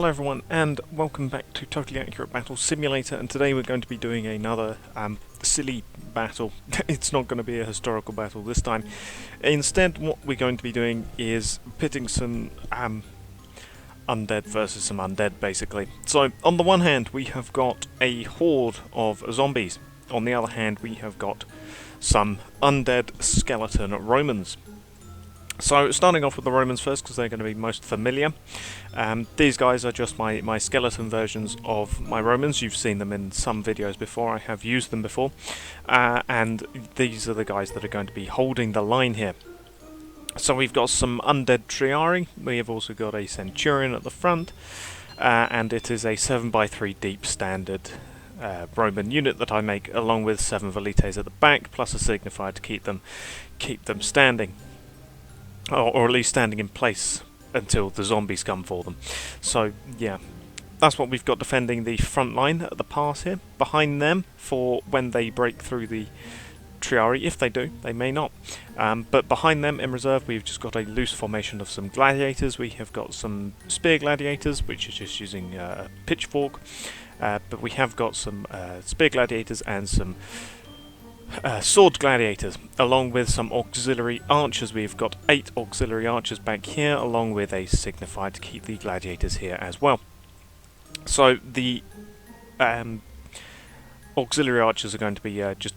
Hello everyone, and welcome back to Totally Accurate Battle Simulator, and today we're going to be doing another silly battle. It's not going to be a historical battle this time. Instead, what we're going to be doing is pitting some undead versus some undead, basically. So, on the one hand, we have got a horde of zombies. On the other hand, we have got some undead skeleton Romans. So, starting off with the Romans first, because they're going to be most familiar. These guys are just my skeleton versions of my Romans. You've seen them in some videos before, I have used them before. And these are the guys that are going to be holding the line here. So we've got some undead Triari, we have also got a Centurion at the front, and it is a 7x3 deep standard Roman unit that I make, along with 7 Velites at the back, plus a Signifier to keep them standing. Or at least standing in place until the zombies come for them. So, yeah, that's what we've got defending the front line at the pass here. Behind them, for when they break through the Triari, if they do, they may not. But behind them, in reserve, we've just got a loose formation of some gladiators. We have got some spear gladiators, which is just using a pitchfork. But we have got some spear gladiators and some sword gladiators, along with some auxiliary archers. We've got 8 auxiliary archers back here, along with a signifier to keep the gladiators here as well. So the auxiliary archers are going to be just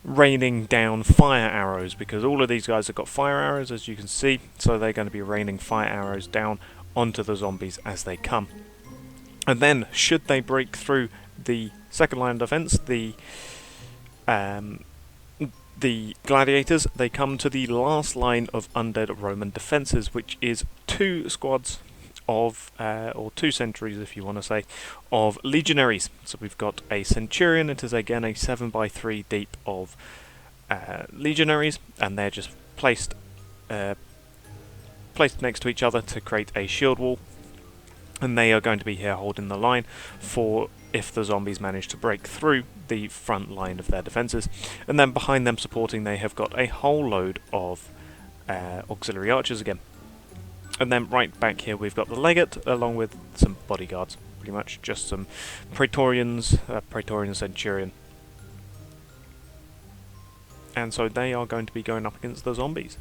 raining down fire arrows, because all of these guys have got fire arrows, as you can see, so they're going to be raining fire arrows down onto the zombies as they come. And then, should they break through the second line of defense, the gladiators, they come to the last line of undead Roman defences, which is 2 squads of, or 2 centuries if you want to say, of legionaries. So we've got a Centurion, it is again a 7x3 deep of legionaries, and they're just placed next to each other to create a shield wall, and they are going to be here holding the line for if the zombies manage to break through the front line of their defences. And then behind them supporting, they have got a whole load of auxiliary archers again. And then right back here we've got the legate, along with some bodyguards, pretty much just some praetorians, praetorian centurion. And so they are going to be going up against the zombies.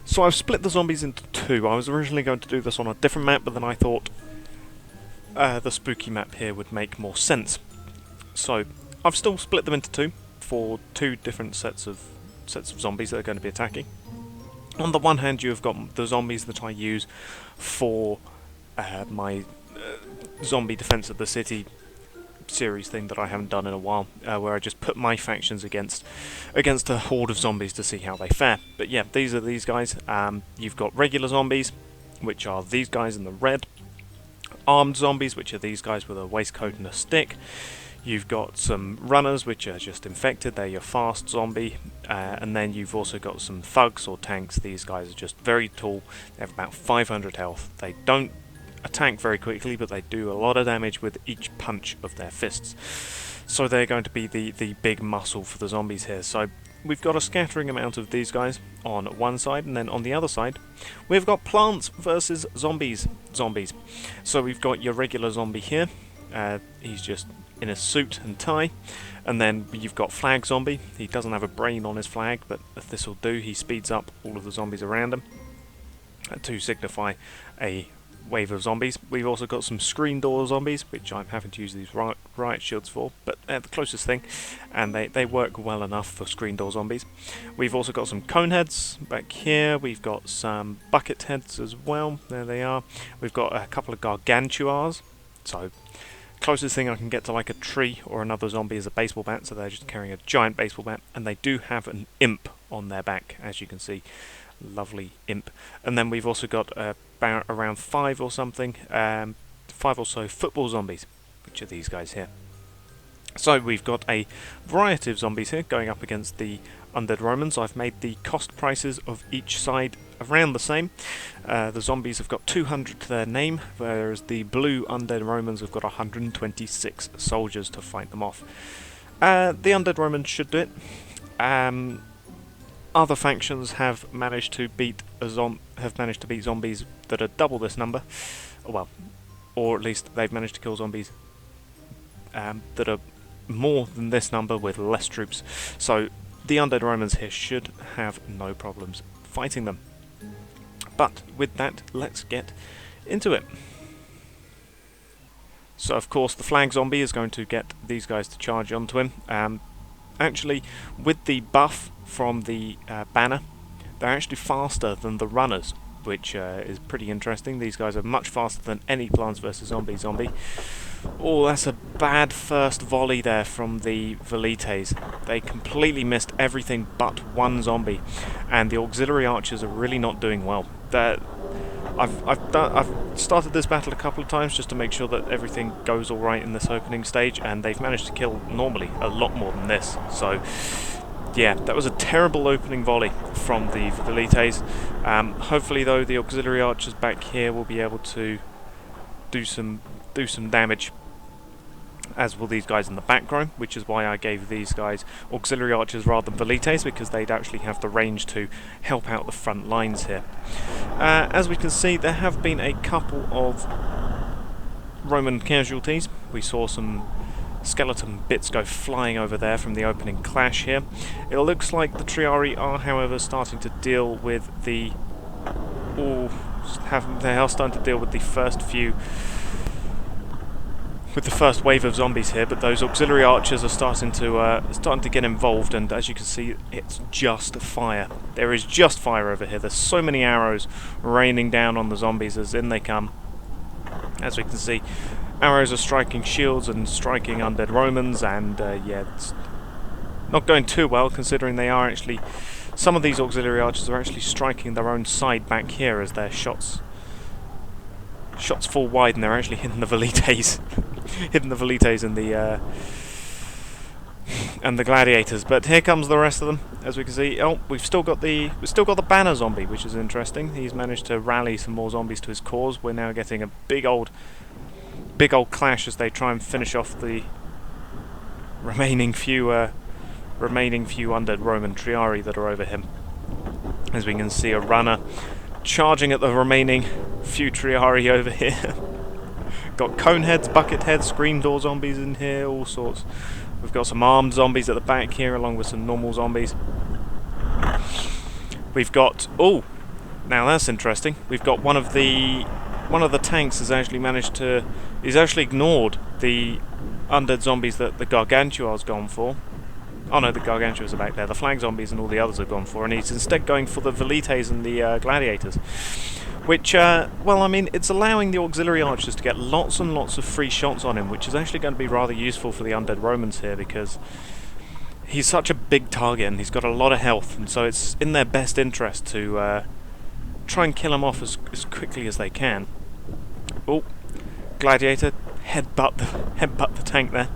So I've split the zombies into 2. I was originally going to do this on a different map, but then I thought the spooky map here would make more sense. So I've still split them into 2 for 2 different sets of zombies that are going to be attacking. On the one hand, you have got the zombies that I use for my zombie defense of the city series thing that I haven't done in a while, where I just put my factions against a horde of zombies to see how they fare. But yeah, these are these guys. You've got regular zombies, which are these guys in the red. Armed zombies, which are these guys with a waistcoat and a stick. You've got some runners, which are just infected, they're your fast zombie, and then you've also got some thugs or tanks. These guys are just very tall, they have about 500 health. They don't attack very quickly, but they do a lot of damage with each punch of their fists. So they're going to be the big muscle for the zombies here. So we've got a scattering amount of these guys on one side, and then on the other side we've got plants versus zombies. So we've got your regular zombie here, he's just in a suit and tie, and then you've got flag zombie. He doesn't have a brain on his flag, but this will do. He speeds up all of the zombies around him to signify a wave of zombies. We've also got some screen door zombies, which I'm having to use these riot shields for, but they're the closest thing, and they work well enough for screen door zombies. We've also got some cone heads back here. We've got some bucket heads as well. There they are. We've got a couple of gargantuars. So closest thing I can get to like a tree or another zombie is a baseball bat, so they're just carrying a giant baseball bat, and they do have an imp on their back, as you can see. Lovely imp. And then we've also got about around 5 or something, 5 or so football zombies, which are these guys here. So we've got a variety of zombies here going up against the Undead Romans. I've made the cost prices of each side around the same. The zombies have got 200 to their name, whereas the blue Undead Romans have got 126 soldiers to fight them off. The Undead Romans should do it. Other factions have managed to beat zombies that are double this number. Well, or at least they've managed to kill zombies that are more than this number with less troops. So the Undead Romans here should have no problems fighting them. But with that, let's get into it. So of course the flag zombie is going to get these guys to charge onto him. Actually, with the buff from the banner, they're actually faster than the runners, which is pretty interesting. These guys are much faster than any Plants vs zombie. Oh, that's a bad first volley there from the Velites. They completely missed everything but one zombie, and the auxiliary archers are really not doing well. I've started this battle a couple of times just to make sure that everything goes all right in this opening stage, and they've managed to kill normally a lot more than this. So yeah, that was a terrible opening volley from the Velites. Hopefully though, the auxiliary archers back here will be able to do some damage, as will these guys in the back row, which is why I gave these guys auxiliary archers rather than Velites, because they'd actually have the range to help out the front lines here. As we can see, there have been a couple of Roman casualties. We saw some skeleton bits go flying over there from the opening clash here. It looks like the Triari are, however, starting to deal with the... they are starting to deal with the first few... with the first wave of zombies here, but those auxiliary archers are starting to get involved, and as you can see, it's just fire. There is just fire over here. There's so many arrows raining down on the zombies as in they come. As we can see, arrows are striking shields and striking Undead Romans, and yeah, it's not going too well, considering they are actually... some of these auxiliary archers are actually striking their own side back here as their shots fall wide, and they're actually hitting the Velites. Hitting the Velites and the gladiators. But here comes the rest of them. As we can see, oh, we've still got the banner zombie, which is interesting. He's managed to rally some more zombies to his cause. We're now getting a big old clash as they try and finish off the remaining few Undead Roman Triari that are over him. As we can see, a runner charging at the remaining few Triari over here. Got cone heads, bucket heads, scream door zombies in here, all sorts. We've got some armed zombies at the back here, along with some normal zombies. We've got... oh, now that's interesting. We've got one of the tanks has actually managed to... he's actually ignored the undead zombies that the Gargantua's gone for. Oh no, the Gargantuas are back there. The flag zombies and all the others have gone for, and he's instead going for the Velites and the gladiators. Which, well, I mean, it's allowing the auxiliary archers to get lots and lots of free shots on him, which is actually going to be rather useful for the Undead Romans here, because he's such a big target and he's got a lot of health, and so it's in their best interest to try and kill him off as quickly as they can. Oh, gladiator, headbutt the tank there,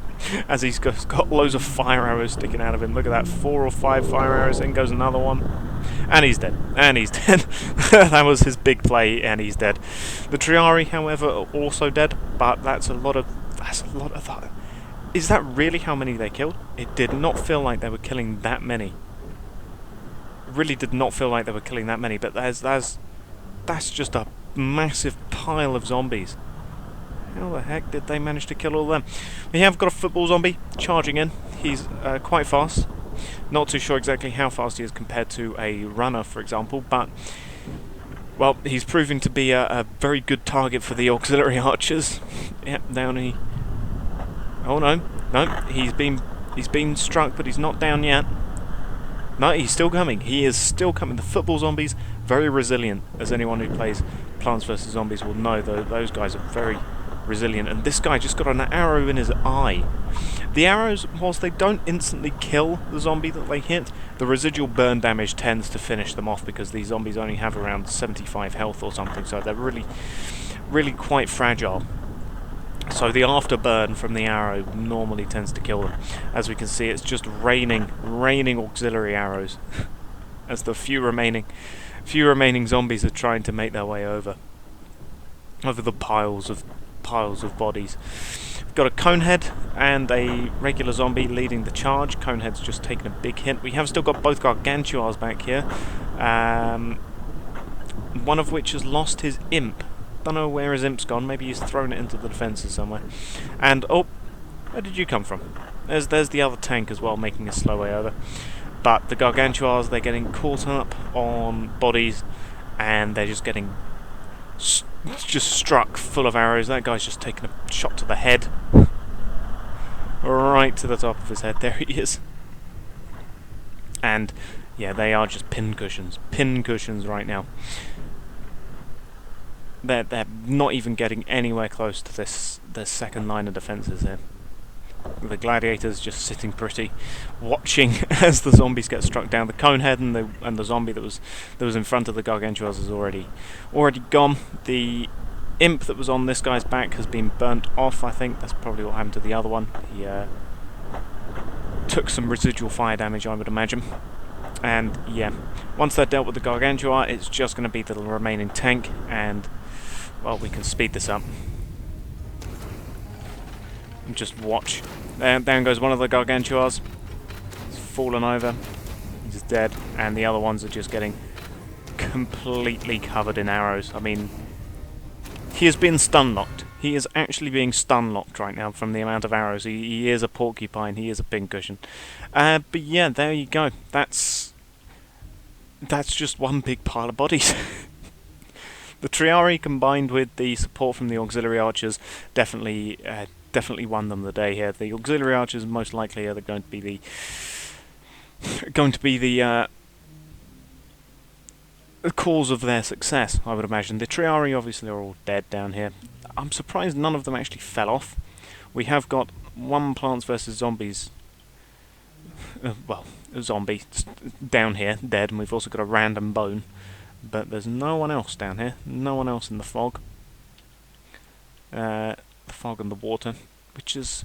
as he's got loads of fire arrows sticking out of him. Look at that, 4 or 5 fire arrows, in goes another one. And he's dead. And he's dead. That was his big play, and he's dead. The Triari, however, are also dead, but that's a lot of that. Is that really how many they killed? It did not feel like they were killing that many. It really did not feel like they were killing that many, but that's just a massive pile of zombies. How the heck did they manage to kill all of them? We have got a football zombie charging in. He's quite fast. Not too sure exactly how fast he is compared to a runner, for example, but, well, he's proving to be a very good target for the auxiliary archers. Yep, down he... oh no, he's been struck, but he's not down yet. No, he's still coming. He is still coming. The football zombies, very resilient, as anyone who plays Plants vs Zombies will know. Those guys are very resilient, and this guy just got an arrow in his eye. The arrows, whilst they don't instantly kill the zombie that they hit, the residual burn damage tends to finish them off, because these zombies only have around 75 health or something, so they're really quite fragile. So the afterburn from the arrow normally tends to kill them. As we can see, it's just raining auxiliary arrows as the few remaining zombies are trying to make their way over the piles of bodies. We've got a conehead and a regular zombie leading the charge. Conehead's just taken a big hit. We have still got both Gargantuars back here, one of which has lost his imp. Don't know where his imp's gone. Maybe he's thrown it into the defences somewhere. And, oh, where did you come from? There's the other tank as well, making a slow way over. But the Gargantuars, they're getting caught up on bodies, and they're just getting just struck full of arrows. That guy's just taken a shot to the head. Right to the top of his head. There he is. And, yeah, they are just pincushions. Pincushions right now. They're not even getting anywhere close to this second line of defences here. The gladiators just sitting pretty, watching as the zombies get struck down. The conehead and the zombie that was in front of the Gargantuars is already gone. The imp that was on this guy's back has been burnt off. I think that's probably what happened to the other one. He took some residual fire damage, I would imagine. And yeah, once they're dealt with the Gargantua, it's just going to be the remaining tank, and well, we can speed this up. And just watch. Down goes one of the Gargantuars. He's fallen over. He's dead. And the other ones are just getting completely covered in arrows. I mean, he has been stun-locked. He is actually being stun-locked right now from the amount of arrows. He is a porcupine. He is a pincushion. But yeah, there you go. That's just one big pile of bodies. The Triari combined with the support from the auxiliary archers definitely won them the day here. The auxiliary archers most likely are going to be the cause of their success, I would imagine. The Triari obviously are all dead down here. I'm surprised none of them actually fell off. We have got one Plants vs Zombies, well, a zombie down here, dead, and we've also got a random bone. But there's no one else down here. No one else in the fog. The fog and the water, which is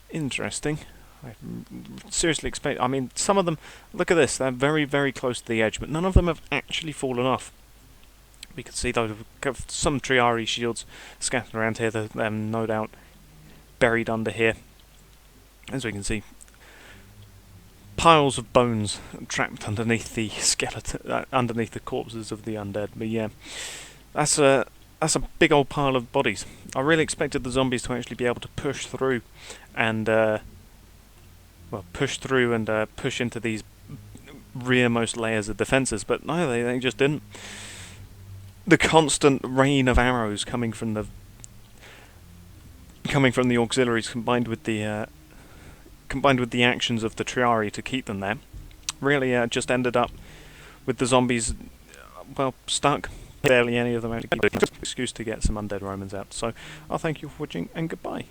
interesting. I seriously expect... I mean, some of them... Look at this. They're very, very close to the edge, but none of them have actually fallen off. We can see, though, some Triari shields scattered around here. They're no doubt buried under here. As we can see, piles of bones trapped underneath the skeleton, underneath the corpses of the undead. But yeah, that's a big old pile of bodies. I really expected the zombies to actually be able to push through and push into these rearmost layers of defences, but no, they just didn't. The constant rain of arrows coming from the auxiliaries combined with the actions of the Triari to keep them there, really just ended up with the zombies, well, stuck. Barely any of them actually an excuse to get some Undead Romans out. So I'll thank you for watching, and goodbye.